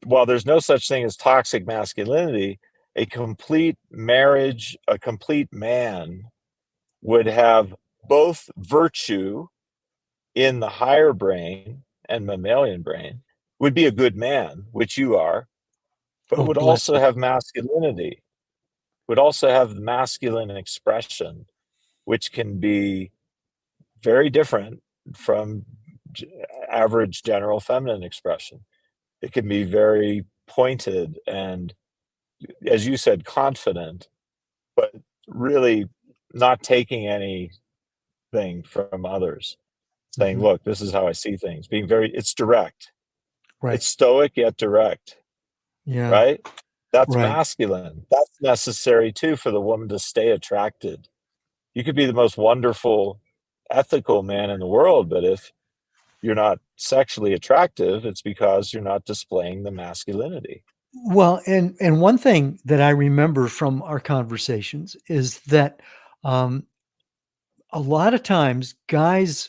while there's no such thing as toxic masculinity, a complete marriage, a complete man would have both virtue in the higher brain and mammalian brain, would be a good man, which you are, but Oh, would bless also you. have masculinity, would also have masculine expression, which can be very different from average general feminine expression. It can be very pointed and, as you said, confident, but really not taking anything from others, saying, Hmm. look, this is how I see things, being very, it's direct. Right. It's stoic yet direct, Yeah. right? That's Right. masculine. That's necessary too for the woman to stay attracted. You could be the most wonderful, ethical man in the world, but if you're not sexually attractive, it's because you're not displaying the masculinity. Well, and one thing that I remember from our conversations is that um, a lot of times guys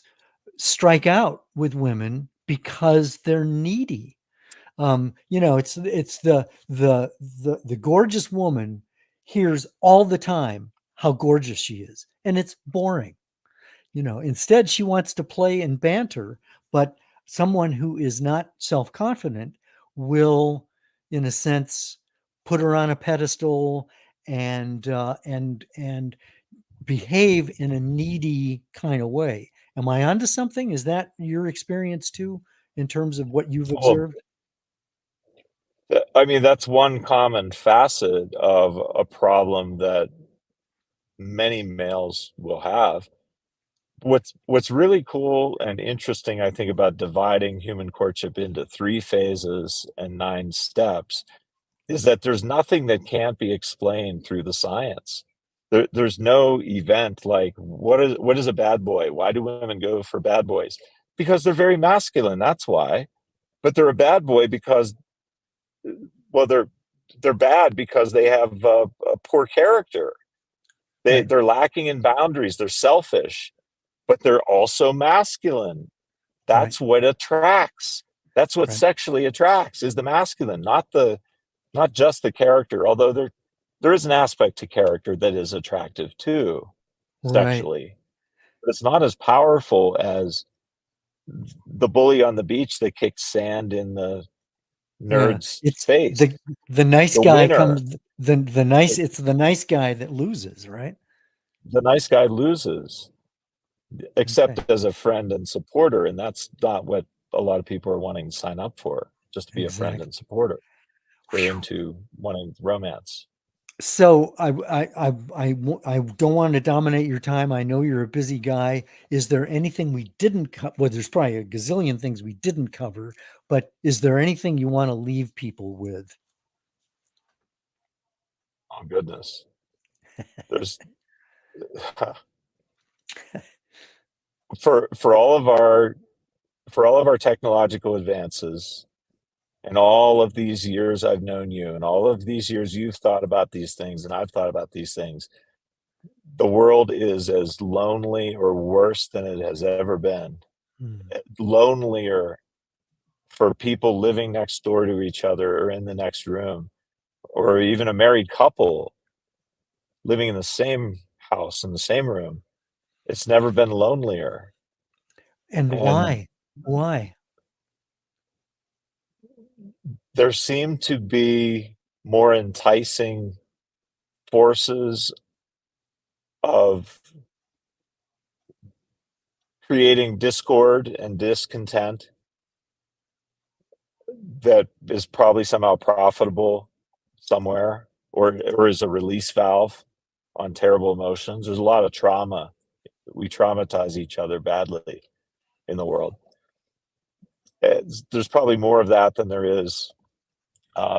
strike out with women because they're needy. It's the gorgeous woman hears all the time how gorgeous she is, and it's boring. Instead she wants to play and banter, but someone who is not self-confident will, in a sense, put her on a pedestal and behave in a needy kind of way. Am I onto something? Is that your experience too, in terms of what you've Well, observed? I mean, that's one common facet of a problem that many males will have. What's really cool and interesting, I think, about dividing human courtship into 3 phases and 9 steps is that there's nothing that can't be explained through the science. There's no event like, what is a bad boy? Why do women go for bad boys? Because they're very masculine, that's why. But they're a bad boy because, well, they're bad because they have a poor character. Right. They're lacking in boundaries, they're selfish, but they're also masculine. Right. That's what attracts. That's what Right. sexually attracts, is the masculine, not just the character, although there is an aspect to character that is attractive too, Right. sexually. But it's not as powerful as the bully on the beach that kicked sand in the Yeah. nerd's It's face. the nice The guy winner, comes the nice the, it's the nice guy that loses, right? the nice guy loses, except Okay. as a friend and supporter, and that's not what a lot of people are wanting to sign up for, just to be a friend Exactly. and supporter. They're Whew. into wanting romance. So I don't want to dominate your time. I know you're a busy guy. Is there anything we didn't cover? Well, there's probably a gazillion things we didn't cover, but is there anything you want to leave people with? Oh goodness. There's for all of our technological advances and all of these years I've known you and all of these years you've thought about these things and I've thought about these things, the world is as lonely or worse than it has ever been. Hmm. Lonelier for people living next door to each other or in the next room, or even a married couple living in the same house, in the same room. It's never been lonelier. And And why? Why? there seem to be more enticing forces of creating discord and discontent that is probably somehow profitable somewhere, or is a release valve on terrible emotions. There's a lot of trauma. We traumatize each other badly in the world. There's probably more of that than there is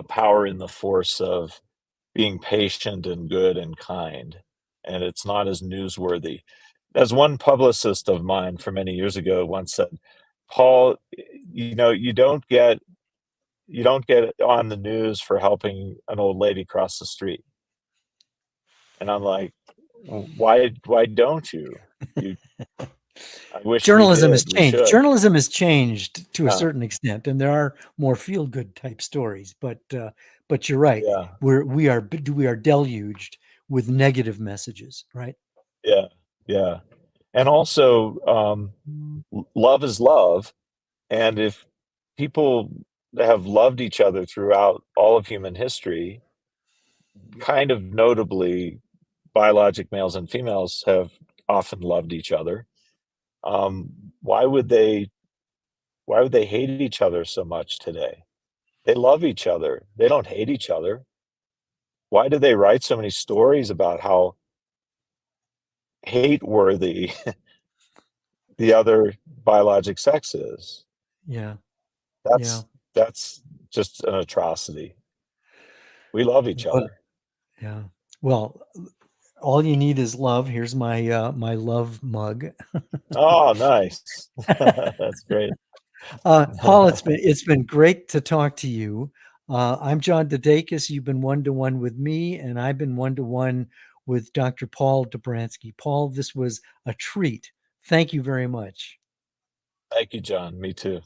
power in the force of being patient and good and kind, and it's not as newsworthy. As one publicist of mine from many years ago once said, "Paul, you don't get on the news for helping an old lady cross the street. And I'm like, why don't you? I wish we Journalism has did. We changed. should. Journalism has changed to a Yeah. certain extent, and there are more feel-good type stories. But you're right. Yeah. We are deluged with negative messages, right? Yeah. Yeah. And also, love is love. And if people have loved each other throughout all of human history, kind of notably, biologic males and females have often loved each other. Um, why would they hate each other so much today? They love each other. They don't hate each other. Why do they write so many stories about how hate-worthy the other biologic sex is? Yeah, yeah. That's just an atrocity. We love each Well, other. yeah. Well, all you need is love. Here's my my love mug. Oh, nice. That's great. Paul, it's been great to talk to you. I'm John DeDakis. You've been one-to-one with me, and I've been one-to-one with Dr. Paul Dobransky. Paul, this was a treat. Thank you very much. Thank you, John. Me too.